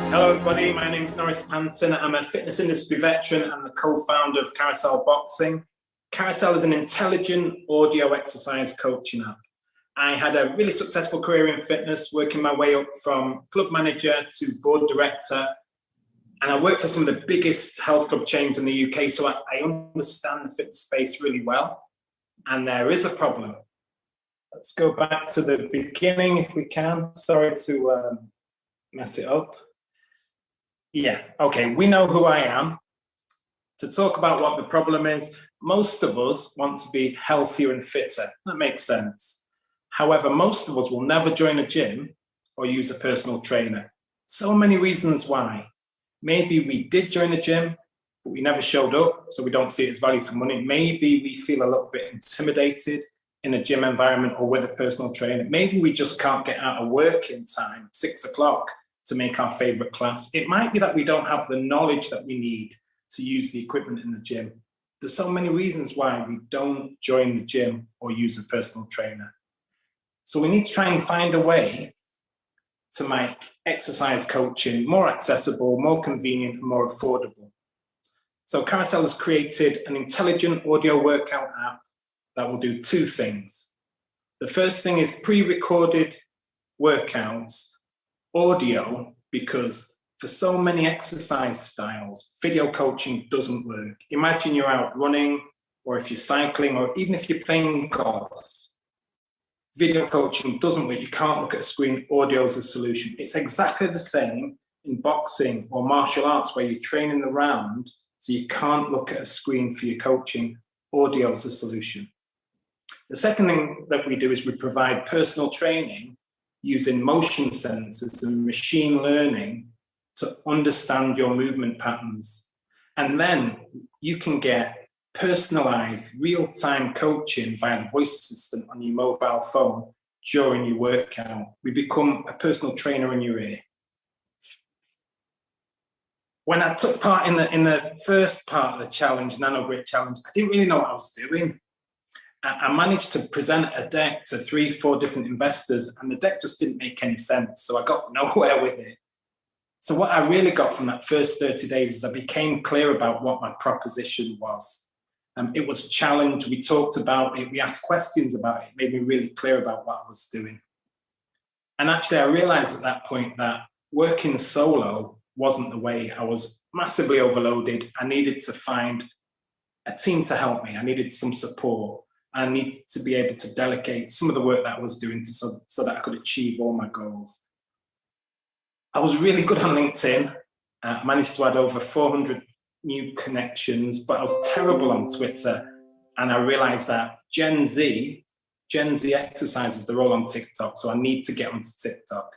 Hello everybody, my name is Norris. I'm a fitness industry veteran and the co-founder of Carousel Boxing. Carousel is an intelligent audio exercise coaching app. I had a really successful career in fitness, working my way up from club manager to board director. And I worked for some of the biggest health club chains in the UK, so I understand the fitness space really well. And there is a problem. Let's go back to the beginning if we can. Sorry to mess it up. Yeah, okay, we know who I am. To talk about what the problem is, most of us want to be healthier and fitter. That makes sense. However, most of us will never join a gym or use a personal trainer. So many reasons why. Maybe we did join a gym, but we never showed up, so we don't see it as value for money. Maybe we feel a little bit intimidated in a gym environment or with a personal trainer. Maybe we just can't get out of work in time, 6 o'clock, to make our favorite class. It might be that we don't have the knowledge that we need to use the equipment in the gym. There's so many reasons why we don't join the gym or use a personal trainer. So we need to try and find a way to make exercise coaching more accessible, more convenient, and more affordable. So Carousel has created an intelligent audio workout app that will do two things. The first thing is pre-recorded workouts, audio, because for so many exercise styles, video coaching doesn't work. Imagine you're out running, or if you're cycling, or even if you're playing golf. Video coaching doesn't work. You can't look at a screen. Audio is a solution. It's exactly the same in boxing or martial arts where you're training the round, so you can't look at a screen for your coaching. Audio is a solution. The second thing that we do is we provide personal training using motion sensors and machine learning to understand your movement patterns. And then you can get personalized real-time coaching via the voice assistant on your mobile phone during your workout. We become a personal trainer in your ear. When I took part in the first part of the challenge, Nano Grit Challenge, I didn't really know what I was doing. I managed to present a deck to 3-4 different investors, and the deck just didn't make any sense, so I got nowhere with it. So what I really got from that first 30 days is I became clear about what my proposition was. It was challenged, we talked about it, we asked questions about it, it made me really clear about what I was doing. And actually I realized at that point that working solo wasn't the way. I was massively overloaded. I needed to find a team to help me. I needed some support. I needed to be able to delegate some of the work that I was doing so that I could achieve all my goals. I was really good on LinkedIn. I managed to add over 400 new connections, but I was terrible on Twitter. And I realized that Gen Z exercises, they're all on TikTok, so I need to get onto TikTok.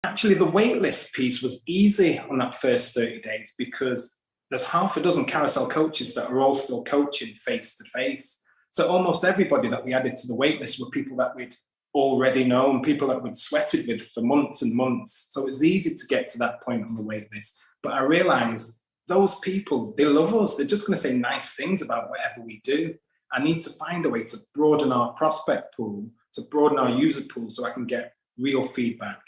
Actually, the waitlist piece was easy on that first 30 days because there's half a dozen Carousel coaches that are all still coaching face-to-face. So almost everybody that we added to the waitlist were people that we'd already known, people that we'd sweated with for months and months. So it was easy to get to that point on the waitlist. But I realized those people, they love us. They're just going to say nice things about whatever we do. I need to find a way to broaden our prospect pool, to broaden our user pool so I can get real feedback.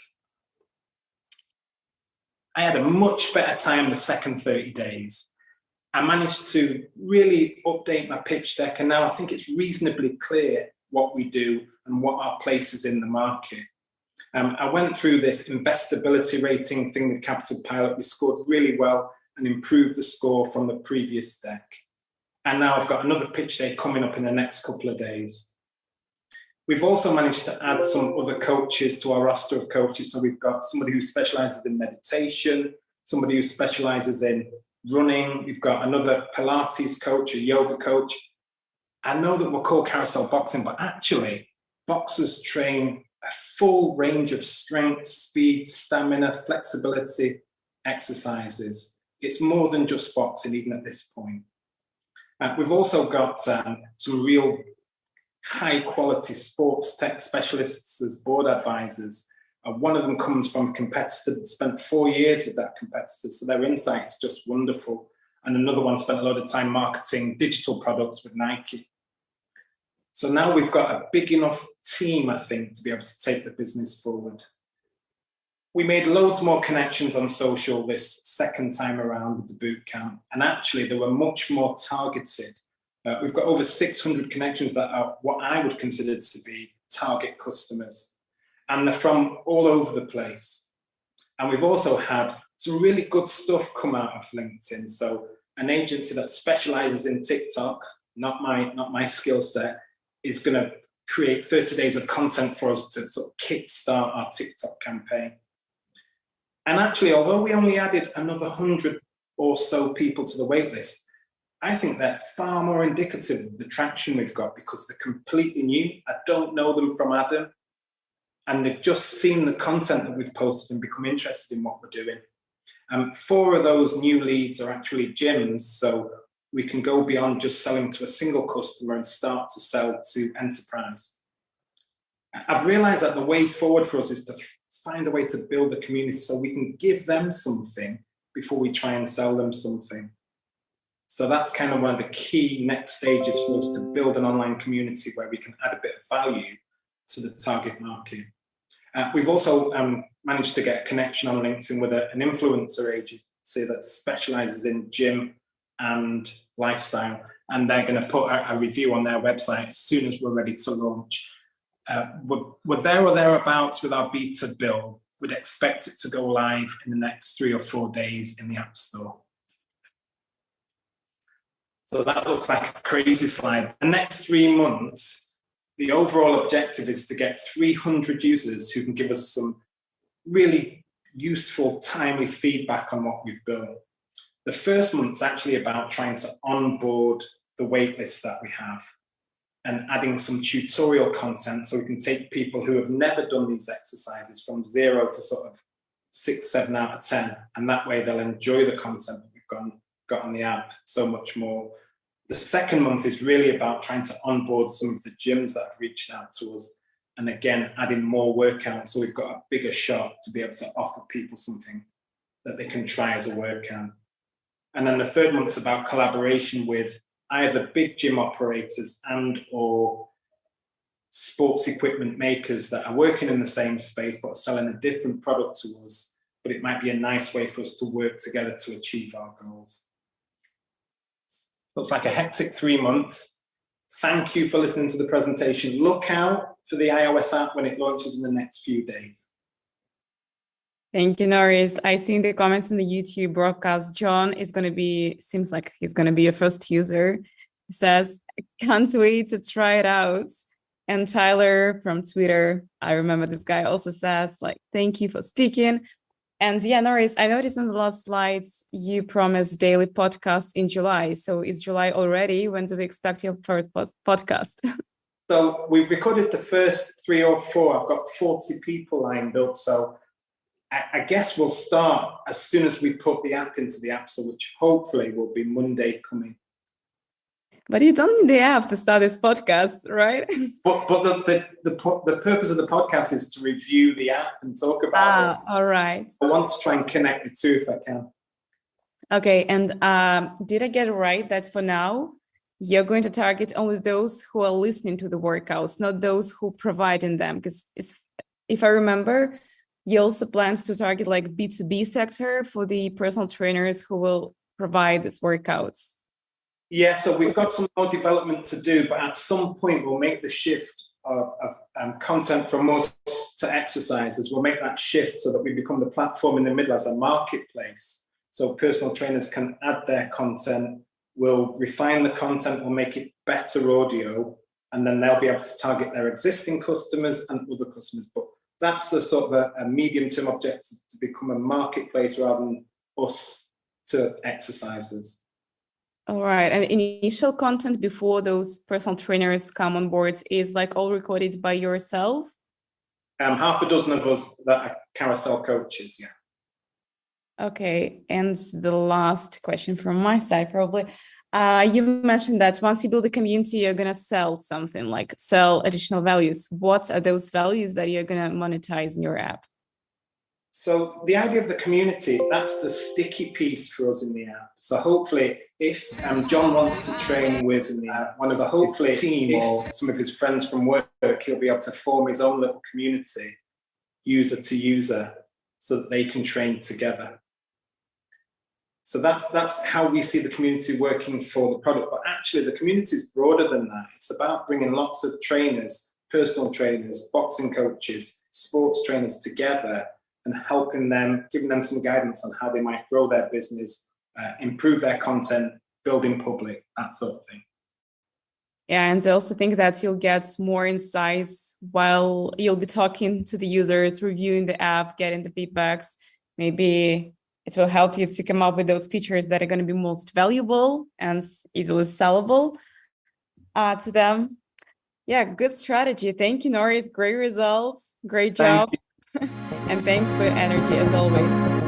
I had a much better time the second 30 days. I managed to really update my pitch deck, and now I think it's reasonably clear what we do and what our place is in the market. I went through this investability rating thing with Capital Pilot. We scored really well and improved the score from the previous deck. And now I've got another pitch day coming up in the next couple of days. We've also managed to add some other coaches to our roster of coaches. So we've got somebody who specializes in meditation, somebody who specializes in running. We've got another Pilates coach, a yoga coach. I know that we're called Carousel Boxing, but actually boxers train a full range of strength, speed, stamina, flexibility exercises. It's more than just boxing, even at this point. We've also got some real high quality sports tech specialists as board advisors. One of them comes from a competitor that spent 4 years with that competitor, so their insight is just wonderful. And another one spent a lot of time marketing digital products with Nike. So now we've got a big enough team, I think, to be able to take the business forward. We made loads more connections on social this second time around with the bootcamp, and actually they were much more targeted. We've got over 600 connections that are what I would consider to be target customers, and they're from all over the place. And we've also had some really good stuff come out of LinkedIn. So an agency that specializes in TikTok, not my skill set, is going to create 30 days of content for us to sort of kickstart our TikTok campaign. And actually, although we only added another 100 or so people to the waitlist, I think they're far more indicative of the traction we've got because they're completely new. I don't know them from Adam. And they've just seen the content that we've posted and become interested in what we're doing. 4 of those new leads are actually gyms, so we can go beyond just selling to a single customer and start to sell to enterprise. I've realized that the way forward for us is to find a way to build a community so we can give them something before we try and sell them something. So that's kind of one of the key next stages for us to build an online community where we can add a bit of value to the target market. We've also managed to get a connection on LinkedIn with an influencer agency that specializes in gym and lifestyle, and they're going to put a review on their website as soon as we're ready to launch. We're there or thereabouts with our beta build. We'd expect it to go live in the next 3 or 4 days in the App Store. So that looks like a crazy slide. The next 3 months, the overall objective is to get 300 users who can give us some really useful, timely feedback on what we've built. The first month's actually about trying to onboard the waitlist that we have and adding some tutorial content so we can take people who have never done these exercises from 0 to sort of 6, 7 out of 10. And that way they'll enjoy the content that we've got on the app so much more. The second month is really about trying to onboard some of the gyms that have reached out to us and again, adding more workouts. So we've got a bigger shot to be able to offer people something that they can try as a workout. And then the third month's about collaboration with either big gym operators and or sports equipment makers that are working in the same space but are selling a different product to us. But it might be a nice way for us to work together to achieve our goals. Looks like a hectic 3 months. Thank you for listening to the presentation. Look out for the iOS app when it launches in the next few days. Thank you, Norris. I see in the comments in the YouTube broadcast, John is going to be, seems like he's going to be a first user. He says, can't wait to try it out. And Tyler from Twitter, I remember this guy also says, like, thank you for speaking. And yeah, Norris, I noticed in the last slides, you promised daily podcasts in July. So it's July already. When do we expect your first podcast? So we've recorded the first 3 or 4. I've got 40 people lined up. So I guess we'll start as soon as we put the app into the App Store, which hopefully will be Monday coming. But you don't need the app to start this podcast, right? But the purpose of the podcast is to review the app and talk about it. All right. I want to try and connect the two if I can. Okay, and did I get it right that for now, you're going to target only those who are listening to the workouts, not those who provide in them? Because if I remember, you also plan to target like B2B sector for the personal trainers who will provide these workouts. Yeah, so we've got some more development to do, but at some point we'll make the shift of content from us to exercises. We'll make that shift so that we become the platform in the middle as a marketplace. So personal trainers can add their content, we'll refine the content, we'll make it better audio, and then they'll be able to target their existing customers and other customers. But that's a sort of a medium-term objective, to become a marketplace rather than us to exercises. All right. And initial content before those personal trainers come on board is like all recorded by yourself? Half a dozen of us that are carousel coaches, yeah. Okay. And the last question from my side, probably. You mentioned that once you build a community, you're going to sell something, like sell additional values. What are those values that you're going to monetize in your app? So the idea of the community, that's the sticky piece for us in the app. So hopefully if John wants to train with one of his team or some of his friends from work, he'll be able to form his own little community, user to user, so that they can train together. So that's how we see the community working for the product. But actually the community is broader than that. It's about bringing lots of trainers, personal trainers, boxing coaches, sports trainers together and helping them, giving them some guidance on how they might grow their business, improve their content, build in public, that sort of thing. Yeah, and I also think that you'll get more insights while you'll be talking to the users, reviewing the app, getting the feedbacks. Maybe it will help you to come up with those features that are going to be most valuable and easily sellable to them. Yeah, good strategy. Thank you, Norris. Great results. Great job. And thanks for your energy as always.